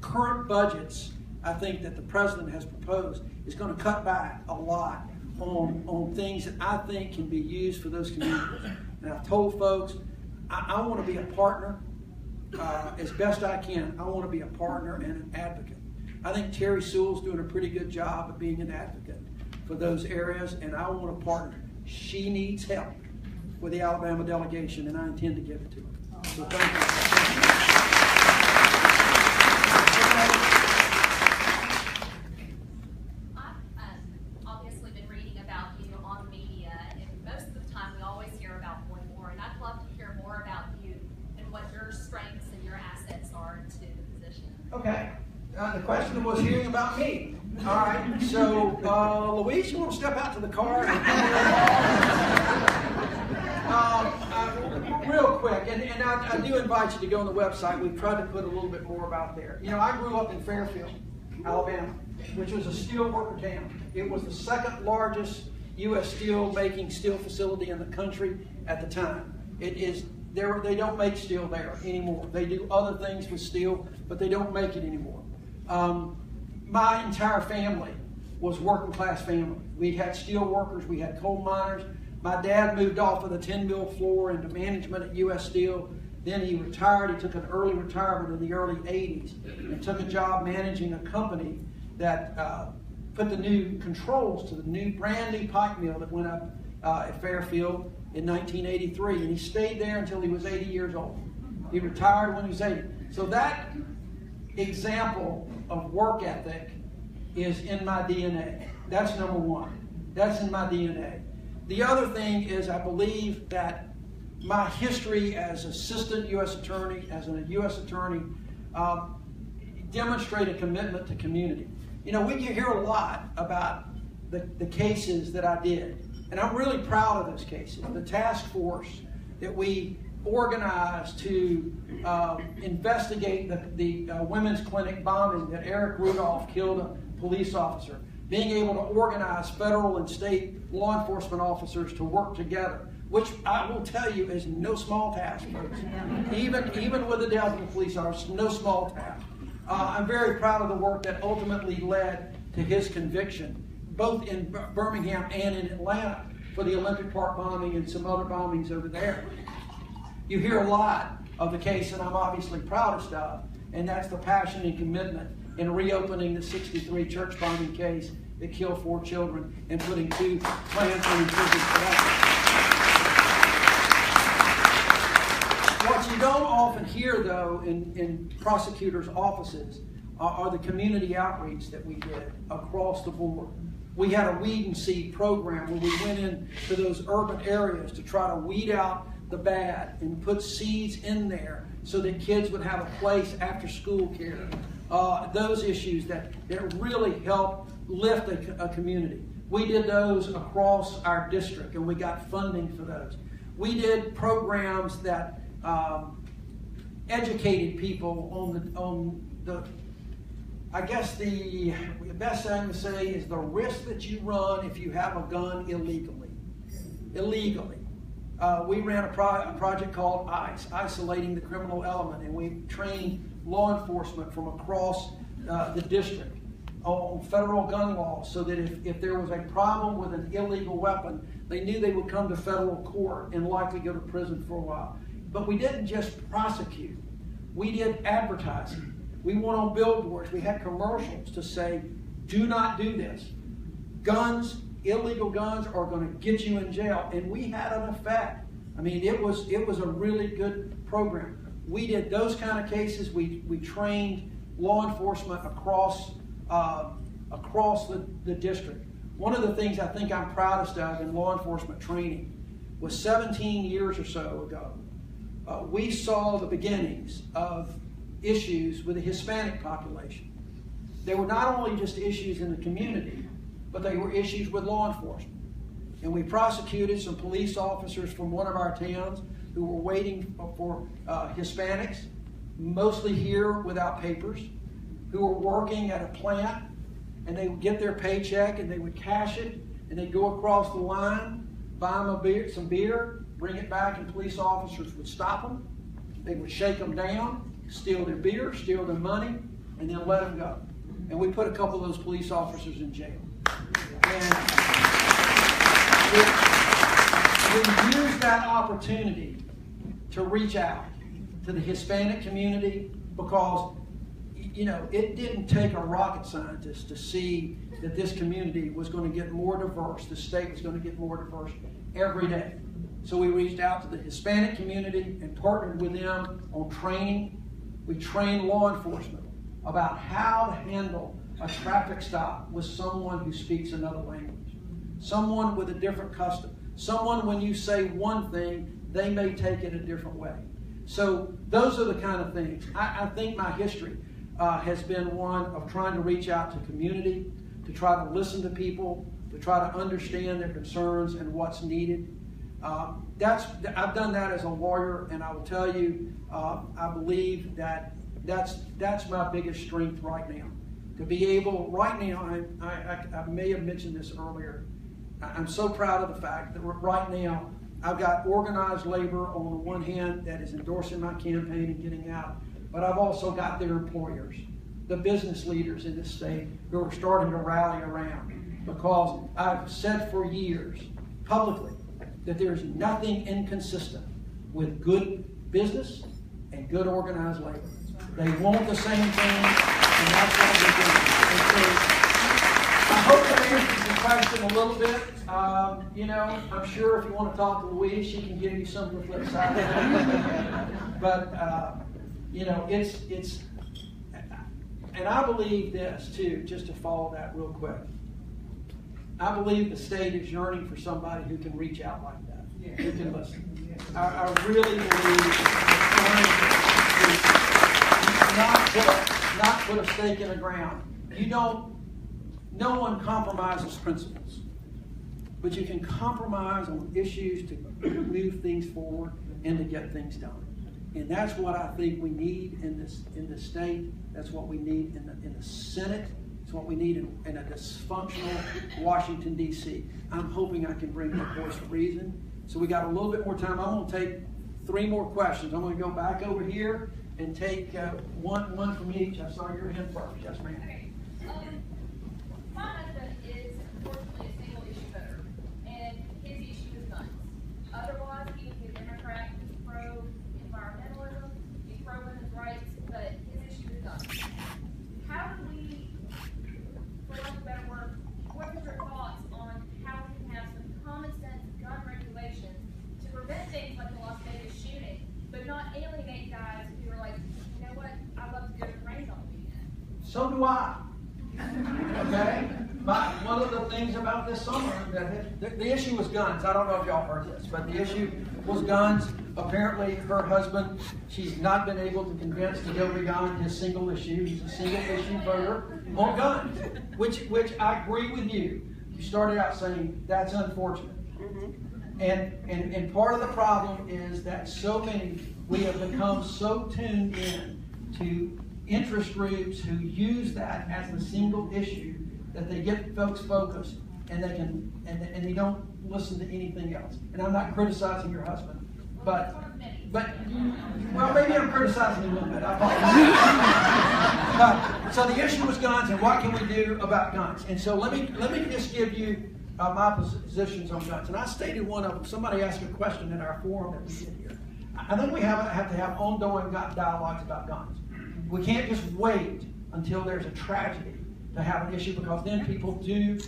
current budgets, I think, that the president has proposed is going to cut back a lot on things that I think can be used for those communities. And I've told folks, I want to be a partner as best I can. I want to be a partner and an advocate. I think Terry Sewell's doing a pretty good job of being an advocate for those areas, and I want to partner. She needs help with the Alabama delegation, and I intend to give it to her. So thank you. I've obviously been reading about you on the media, and most of the time we always hear about one more, and I'd love to hear more about you and what your strengths and your assets are to the position. Okay. The question was hearing about me. All right. So, Louise, you want to step out to the car? Real quick, and I do invite you to go on the website. We've tried to put a little bit more about there. You know, I grew up in Fairfield, Alabama, which was a steel worker town. It was the second largest U.S. steel facility in the country at the time. It is there. They don't make steel there anymore. They do other things with steel, but they don't make it anymore. My entire family was working class family. We had steel workers, we had coal miners. My dad moved off of the 10-mill floor into management at U.S. Steel. Then he retired. He took an early retirement in the early 80s and took a job managing a company that put the new controls to the brand new pipe mill that went up at Fairfield in 1983. And he stayed there until he was 80 years old. He retired when he was 80. So that example of work ethic is in my DNA. That's number one. That's in my DNA. The other thing is, I believe that my history as assistant U.S. attorney, as a U.S. attorney, demonstrate a commitment to community. You know, we hear a lot about the cases that I did, and I'm really proud of those cases. The task force that we organized to investigate the women's clinic bombing that Eric Rudolph killed a police officer. Being able to organize federal and state law enforcement officers to work together, which I will tell you is no small task, folks. Even with the death of the police officer, no small task. I'm very proud of the work that ultimately led to his conviction, both in Birmingham and in Atlanta, for the Olympic Park bombing and some other bombings over there. You hear a lot of the case, and I'm obviously proud of stuff, and that's the passion and commitment in reopening the 63 church bombing case that killed 4 children and putting 2 Klansmen in prison for that. What you don't often hear, though, in prosecutors' offices are the community outreach that we did across the board. We had a weed and seed program where we went into those urban areas to try to weed out the bad and put seeds in there so that kids would have a place after school care. Those issues that really help lift a community. We did those across our district, and we got funding for those. We did programs that educated people on the I guess the best thing to say is the risk that you run if you have a gun illegally. We ran a project called ICE, Isolating the Criminal Element, and we trained law enforcement from across the district on federal gun laws so that if there was a problem with an illegal weapon, they knew they would come to federal court and likely go to prison for a while. But we didn't just prosecute. We did advertising. We went on billboards. We had commercials to say, do not do this. Guns, illegal guns are going to get you in jail. And we had an effect. I mean, it was a really good program. We did those kind of cases. We trained law enforcement across across the district. One of the things I think I'm proudest of in law enforcement training was 17 years or so ago, we saw the beginnings of issues with the Hispanic population. They were not only just issues in the community, but they were issues with law enforcement. And we prosecuted some police officers from one of our towns who were waiting for Hispanics, mostly here without papers, who were working at a plant, and they would get their paycheck and they would cash it, and they'd go across the line, buy them some beer, bring it back, and police officers would stop them. They would shake them down, steal their beer, steal their money, and then let them go. And we put a couple of those police officers in jail. And we used that opportunity to reach out to the Hispanic community because, you know, it didn't take a rocket scientist to see that this community was going to get more diverse, the state was going to get more diverse every day. So we reached out to the Hispanic community and partnered with them on training. We trained law enforcement about how to handle a traffic stop with someone who speaks another language, someone with a different custom, someone when you say one thing, they may take it a different way. So those are the kind of things. I think my history has been one of trying to reach out to community, to try to listen to people, to try to understand their concerns and what's needed. I've done that as a lawyer, and I will tell you, I believe that that's my biggest strength right now. To be able, right now, I may have mentioned this earlier, I'm so proud of the fact that right now I've got organized labor on the one hand that is endorsing my campaign and getting out, but I've also got their employers, the business leaders in this state who are starting to rally around, because I've said for years publicly that there's nothing inconsistent with good business and good organized labor. They want the same thing, and that's what we're doing. And so, I hope that answers the question a little bit. You know, I'm sure if you want to talk to Louise, she can give you some of the flip side. But, you know, it's, and I believe this too, just to follow that real quick. I believe the state is yearning for somebody who can reach out like that, who can listen. I really believe not put a stake in the ground. No one compromises principles, but you can compromise on issues to move things forward and to get things done. And that's what I think we need in the state. That's what we need in the Senate. It's what we need in a dysfunctional Washington, D.C. I'm hoping I can bring the voice of reason. So we got a little bit more time. I'm going to take 3 more questions. I'm going to go back over here and take one from each. I saw your hand first. Yes, ma'am. Okay. My husband is unfortunately a single issue voter, and his issue is guns. Otherwise, he would be a Democrat who's pro-environmentalism, he's pro-women's rights, but his issue is guns. How do we, for lack of a better word, what are your thoughts on how we can have some common sense gun regulations to prevent things like the Las Vegas shooting, but not alienate guys who are like, you know what, I love to go to the range on the weekend. So do I. Okay? One of the things about this summer, the issue was guns. I don't know if y'all heard this, but the issue was guns. Apparently, her husband, she's not been able to convince to go beyond his single issue. He's a single issue voter on guns, which I agree with you. You started out saying that's unfortunate. And part of the problem is that so many, we have become so tuned in to interest groups who use that as the single issue that they get folks focused and they don't listen to anything else. And I'm not criticizing your husband, but well, maybe I'm criticizing him a little bit. I apologize. But, so the issue was guns, and what can we do about guns? And so let me just give you my positions on guns. And I stated one of them. Somebody asked a question in our forum that we did here. I think we have to have ongoing dialogues about guns. We can't just wait until there's a tragedy to have an issue, because then people do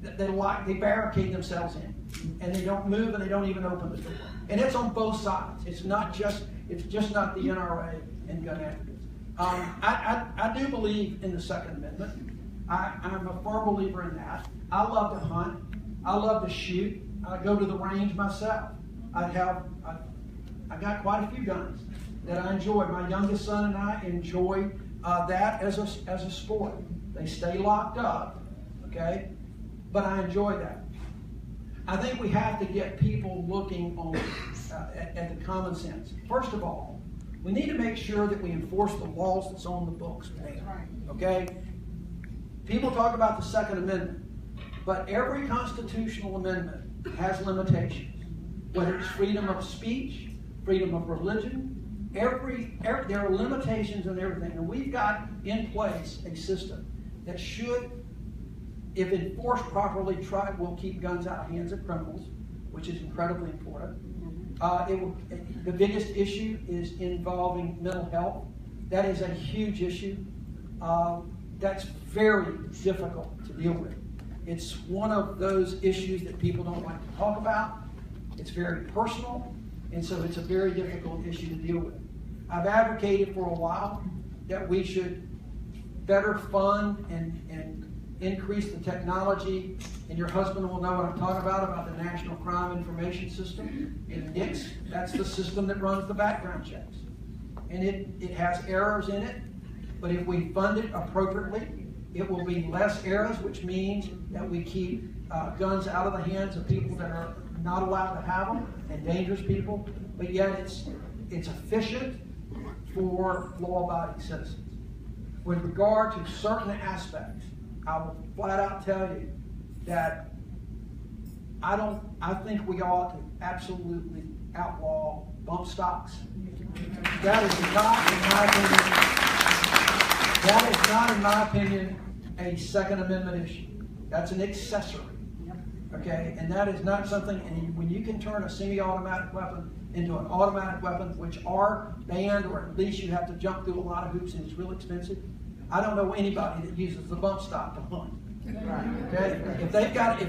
they barricade themselves in, and they don't move and they don't even open the door. And it's on both sides. It's just not the NRA and gun advocates. I do believe in the Second Amendment. I'm a firm believer in that. I love to hunt. I love to shoot. I go to the range myself. I got quite a few guns that I enjoy. My youngest son and I enjoy that as a sport. They stay locked up, okay? But I enjoy that. I think we have to get people looking on at the common sense. First of all, we need to make sure that we enforce the laws that's on the books, okay? People talk about the Second Amendment, but every constitutional amendment has limitations. Whether it's freedom of speech, freedom of religion, there are limitations on everything. And we've got in place a system that should, if enforced properly, will keep guns out of the hands of criminals, which is incredibly important. The biggest issue is involving mental health. That is a huge issue. That's very difficult to deal with. It's one of those issues that people don't like to talk about. It's very personal, and so it's a very difficult issue to deal with. I've advocated for a while that we should better fund and increase the technology, and your husband will know what I'm talking about the National Crime Information System. And NICS, that's the system that runs the background checks. And it has errors in it, but if we fund it appropriately, it will be less errors, which means that we keep guns out of the hands of people that are not allowed to have them, and dangerous people, but yet it's efficient for law-abiding citizens. With regard to certain aspects, I will flat out tell you that I think we ought to absolutely outlaw bump stocks. That is not, in my opinion, a Second Amendment issue. That's an accessory. Okay, and that is not something, and when you can turn a semi-automatic weapon into an automatic weapon, which are banned, or at least you have to jump through a lot of hoops and it's real expensive. I don't know anybody that uses the bump stock to hunt. Okay, if they've got to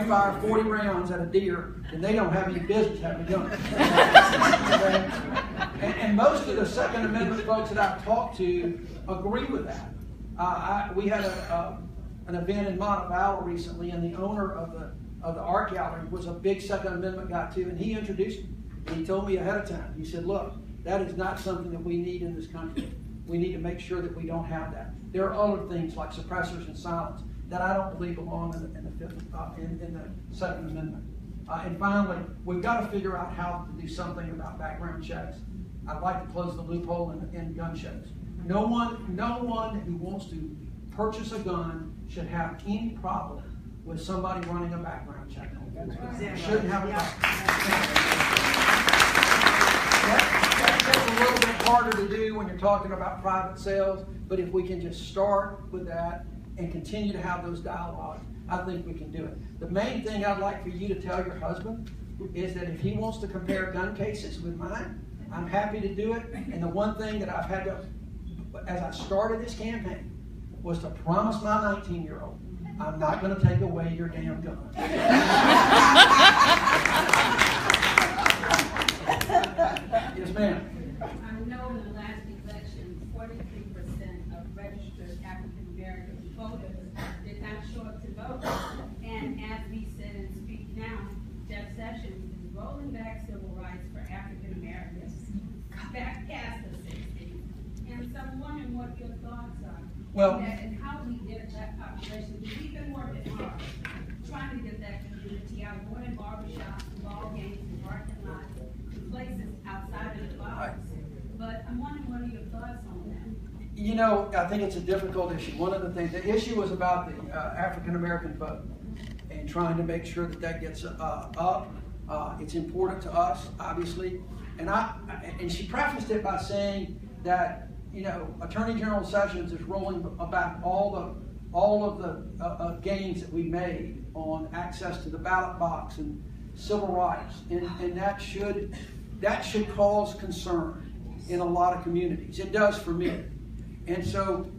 fire 40 rounds at a deer, then they don't have any business having a gun. Okay? And most of the Second Amendment folks that I've talked to agree with that. We had an event in Montevallo recently, and the owner of the art gallery was a big Second Amendment guy too, and he introduced me. And he told me ahead of time. He said, "Look, that is not something that we need in this country. We need to make sure that we don't have that. There are other things like suppressors and silence that I don't believe belong in the Second Amendment." And finally, we've got to figure out how to do something about background checks. I'd like to close the loophole in gun shows. No one who wants to purchase a gun should have any problem with somebody running a background check. Shouldn't have a problem. That's a little bit harder to do when you're talking about private sales, but if we can just start with that and continue to have those dialogues, I think we can do it. The main thing I'd like for you to tell your husband is that if he wants to compare gun cases with mine, I'm happy to do it. And the one thing that I've had to, as I started this campaign, was to promise my 19-year-old, I'm not going to take away your damn gun. Yes, ma'am. I know in the last election, 43% of registered African American voters did not show up to vote. And as we sit and speak now, Jeff Sessions is rolling back civil rights for African Americans back past the 60s. And so I'm wondering what your thoughts are. Well, and how we get that population. We've been working hard trying to get that community out, going in barbershops, ball games, and parking lots, and places outside of the bars. But I'm wondering what are your thoughts on that? You know, I think it's a difficult issue. One of the things, the issue was about the African American vote and trying to make sure that that gets up. It's important to us, obviously. And she prefaced it by saying that, you know, Attorney General Sessions is rolling back all of the gains that we made on access to the ballot box and civil rights, and that should cause concern in a lot of communities. It does for me. And so,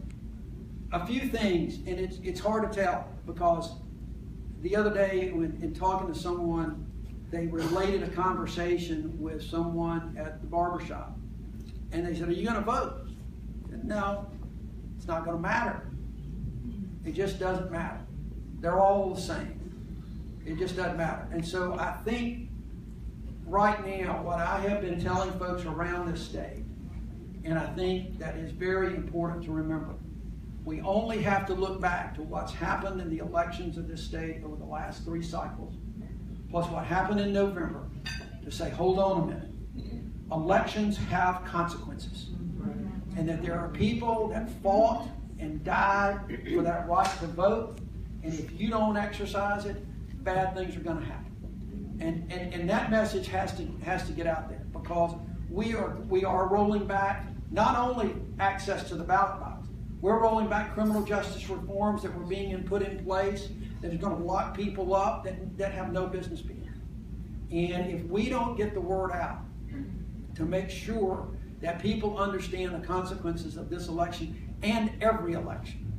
a few things, and it's hard to tell, because the other day in talking to someone, they related a conversation with someone at the barbershop, and they said, "Are you going to vote?" I said, "No, it's not going to matter." It just doesn't matter. They're all the same. It just doesn't matter. And so I think right now, what I have been telling folks around this state, and I think that is very important to remember, we only have to look back to what's happened in the elections of this state over the last 3 cycles, plus what happened in November, to say, hold on a minute. Elections have consequences. And that there are people that fought and died for that right to vote, and if you don't exercise it, bad things are going to happen. And that message has to get out there, because we are rolling back not only access to the ballot box, we're rolling back criminal justice reforms that were being put in place that is going to lock people up that have no business being. And if we don't get the word out to make sure that people understand the consequences of this election and every election,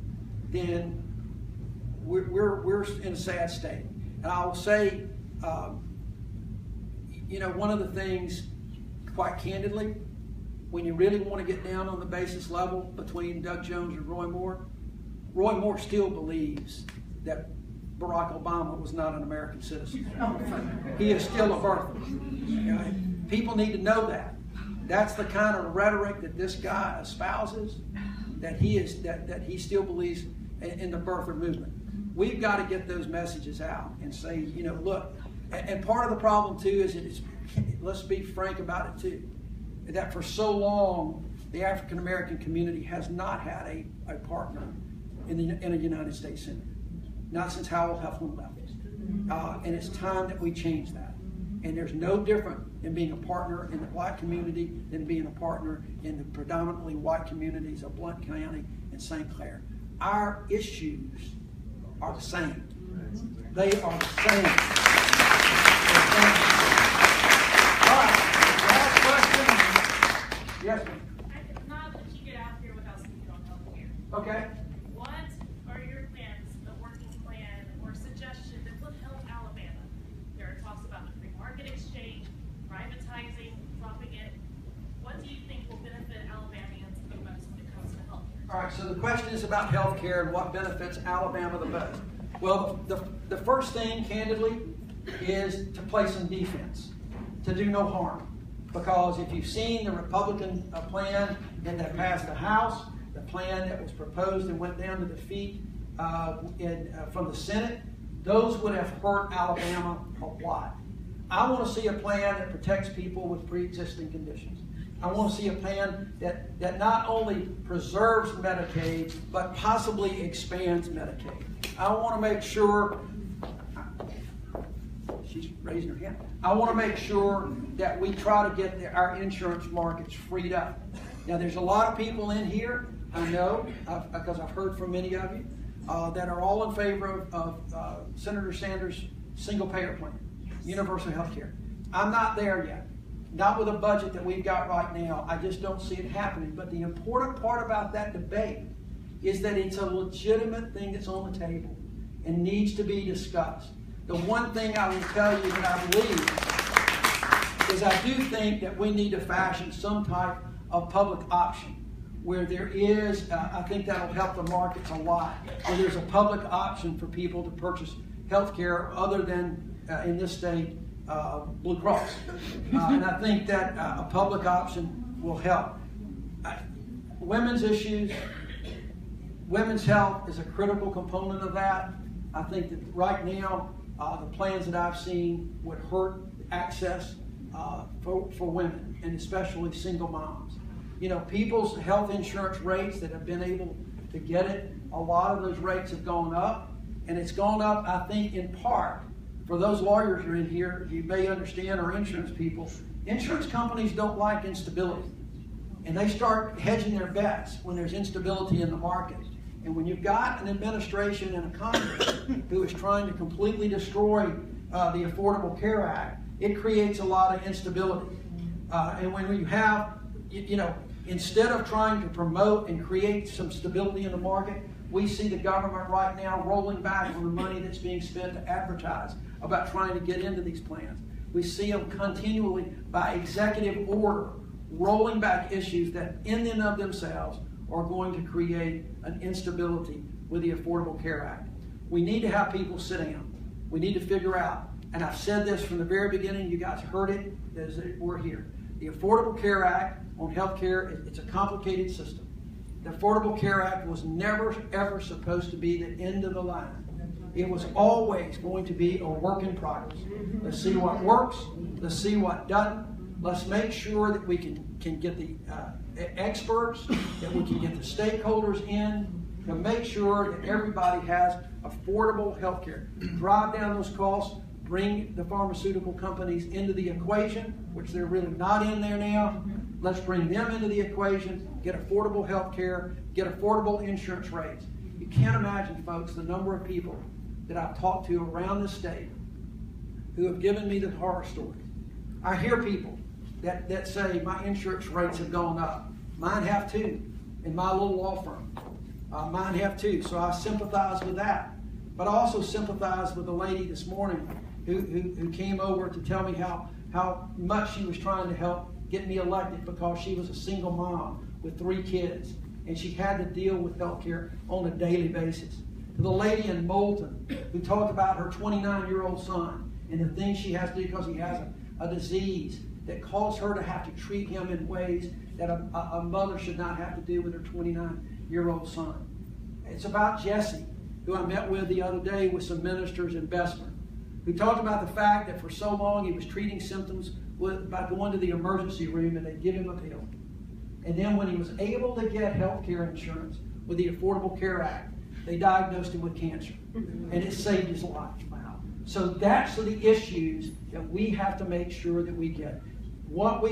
then we're in a sad state. And I will say, one of the things, quite candidly, when you really want to get down on the basis level between Doug Jones and Roy Moore still believes that Barack Obama was not an American citizen. He is still a birther. People need to know that. That's the kind of rhetoric that this guy espouses, that he still believes in the birther movement. We've got to get those messages out and say, look, and part of the problem too is let's be frank about it too, that for so long the African American community has not had a partner in a United States Senate, not since Howell Heflin left. And it's time that we change that. And there's no different in being a partner in the black community than being a partner in the predominantly white communities of Blount County and St. Clair. Our issues are the same. They are the same. All right, last question. Yes, ma'am. Not that you get out here without speaking on health care. Okay. What are your plans, a working plan or suggestion that would help Alabama? There are talks about the free market exchange, privatizing, dropping it. What do you think will benefit Alabamians the most when it comes to health care? All right, so the question is about health care and what benefits Alabama the most. Well, the first thing, candidly, is to play some defense, to do no harm. Because if you've seen the Republican plan that passed the House, the plan that was proposed and went down to defeat from the Senate, those would have hurt Alabama a lot. I want to see a plan that protects people with pre-existing conditions. I want to see a plan that not only preserves Medicaid, but possibly expands Medicaid. I want to make sure, she's raising her hand, I want to make sure that we try to get our insurance markets freed up. Now, there's a lot of people in here, I know, because I've heard from many of you, that are all in favor of Senator Sanders' single-payer plan, universal health care. I'm not there yet. Not with a budget that we've got right now. I just don't see it happening. But the important part about that debate is that it's a legitimate thing that's on the table and needs to be discussed. The one thing I will tell you that I believe is I do think that we need to fashion some type of public option where there is, I think that'll help the markets a lot, where there's a public option for people to purchase health care other than, in this state, Blue Cross. And I think that a public option will help. Women's issues, women's health is a critical component of that. I think that right now, the plans that I've seen would hurt access for women, and especially single moms. People's health insurance rates that have been able to get it, a lot of those rates have gone up, and it's gone up, I think, in part. For those lawyers who are in here, you may understand, or insurance people, insurance companies don't like instability. And they start hedging their bets when there's instability in the market. And when you've got an administration and a Congress who is trying to completely destroy the Affordable Care Act, it creates a lot of instability. And when you have, instead of trying to promote and create some stability in the market, we see the government right now rolling back on the money that's being spent to advertise about trying to get into these plans. We see them continually, by executive order, rolling back issues that in and of themselves are going to create an instability with the Affordable Care Act. We need to have people sit down. We need to figure out, and I've said this from the very beginning, you guys heard it as we're here. The Affordable Care Act on health care, it's a complicated system. The Affordable Care Act was never, ever supposed to be the end of the line. It was always going to be a work in progress. Let's see what works. Let's see what doesn't. Let's make sure that we can get the experts, that we can get the stakeholders in to make sure that everybody has affordable health care. Drive down those costs, bring the pharmaceutical companies into the equation, which they're really not in there now. Let's bring them into the equation, get affordable health care, get affordable insurance rates. You can't imagine, folks, the number of people that I've talked to around the state who have given me the horror story. I hear people that say my insurance rates have gone up. Mine have too, in my little law firm. Mine have too, so I sympathize with that. But I also sympathize with the lady this morning who came over to tell me how much she was trying to help get me elected because she was a single mom with 3 kids and she had to deal with health care on a daily basis. To the lady in Moulton who talked about her 29-year-old son and the things she has to do because he has a disease that caused her to have to treat him in ways that a mother should not have to do with her 29-year-old son. It's about Jesse, who I met with the other day with some ministers in Bessemer, who talked about the fact that for so long he was treating symptoms by going to the emergency room and they'd give him a pill. And then when he was able to get health care insurance with the Affordable Care Act, they diagnosed him with cancer. And it saved his life. So that's the issues that we have to make sure that we get. What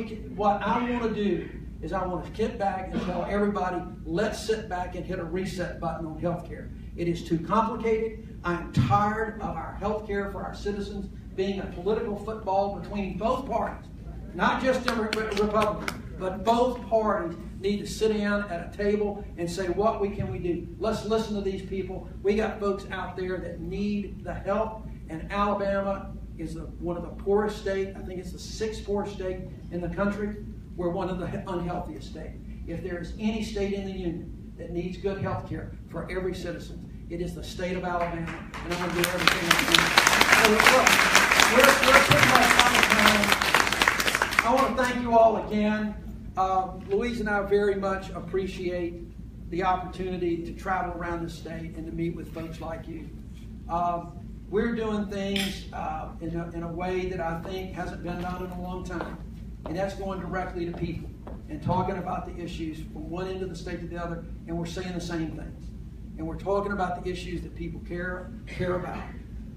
I want to do is I want to get back and tell everybody, let's sit back and hit a reset button on health care. It is too complicated. I'm tired of our health care for our citizens being a political football between both parties. Not just the Republicans, but both parties need to sit down at a table and say, what can we do? Let's listen to these people. We got folks out there that need the help, and Alabama is one of the poorest states. I think it's the 6th poorest state in the country. We're one of the unhealthiest states. If there is any state in the union that needs good health care for every citizen, it is the state of Alabama, and I'm going to do everything I can. So look, we're putting my time. I want to thank you all again. Louise and I very much appreciate the opportunity to travel around the state and to meet with folks like you. We're doing things in a way that I think hasn't been done in a long time. And that's going directly to people and talking about the issues from one end of the state to the other, and we're saying the same things. And we're talking about the issues that people care about.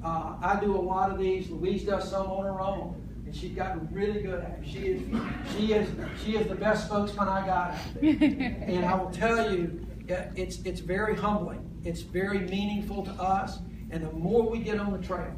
I do a lot of these. Louise does some on her own, and she's gotten really good at it. She is the best spokesman I got out there. And I will tell you, it's very humbling. It's very meaningful to us. And the more we get on the trail,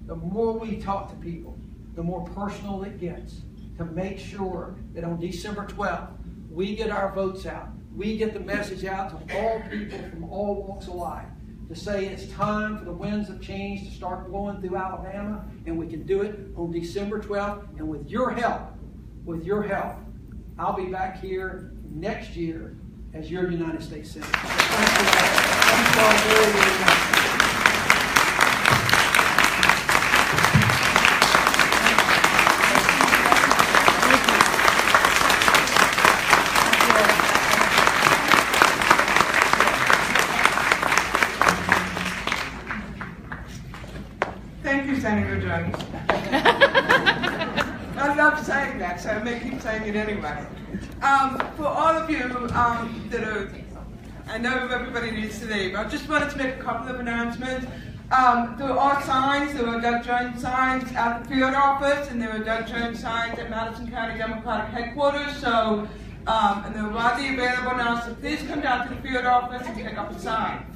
the more we talk to people, the more personal it gets, to make sure that on December 12th, we get our votes out. We get the message out to all people from all walks of life to say it's time for the winds of change to start blowing through Alabama, and we can do it on December 12th. And with your help, I'll be back here next year as your United States Senator. Thank you all very, very much. Thank you, Senator Jones. I love saying that, so I may keep saying it anyway. For all of you that are, I know everybody needs to leave. I just wanted to make a couple of announcements. There are signs, there are Doug Jones signs at the field office, and there are Doug Jones signs at Madison County Democratic Headquarters. So, and they're widely available now, so please come down to the field office and pick up a sign.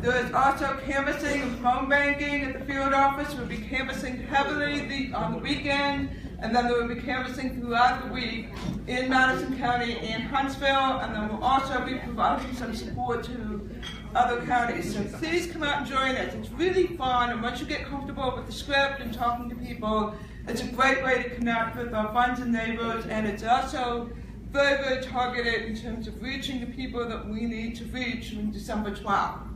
There is also canvassing and phone banking at the field office. We'll be canvassing heavily on the weekend, and then there will be canvassing throughout the week in Madison County and Huntsville, and then we'll also be providing some support to other counties. So please come out and join us. It's really fun, and once you get comfortable with the script and talking to people, it's a great way to connect with our friends and neighbors, and it's also very, very targeted in terms of reaching the people that we need to reach on December 12th.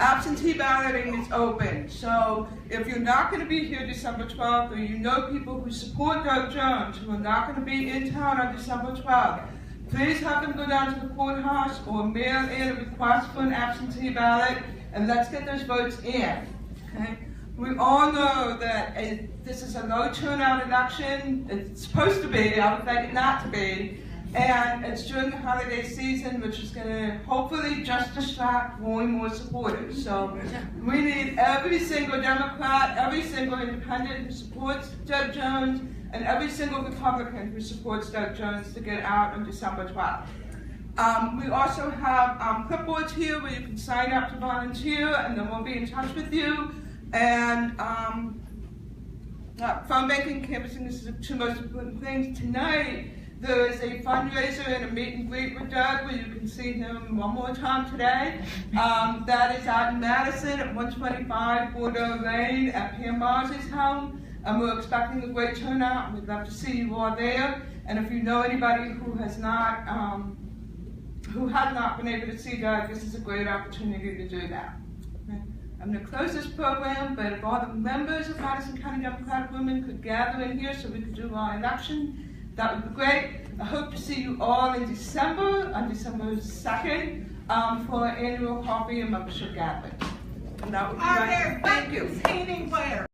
Absentee balloting is open, so if you're not going to be here December 12th, or you know people who support Doug Jones who are not going to be in town on December 12th, please have them go down to the courthouse or mail in a request for an absentee ballot, and let's get those votes in. Okay? We all know that this is a low turnout election. It's supposed to be. I would like it not to be. And it's during the holiday season, which is going to hopefully just distract more and more supporters. So we need every single Democrat, every single independent who supports Doug Jones, and every single Republican who supports Doug Jones to get out on December 12th. We also have clipboards here where you can sign up to volunteer, and then we'll be in touch with you. And phone banking, canvassing, this is the two most important things. Tonight, there is a fundraiser and a meet and greet with Doug where you can see him one more time today. That is out in Madison at 125 Bordeaux Lane at Pam Mars's home. And we're expecting a great turnout, and we'd love to see you all there. And if you know anybody who has not, who had not been able to see Doug, this is a great opportunity to do that. Okay. I'm going to close this program, but if all the members of Madison County Democratic Women could gather in here so we could do our election, that would be great. I hope to see you all in December, on December 2nd, for our annual coffee and membership gathering. And that would be Are right. there Thank you. buttons anywhere?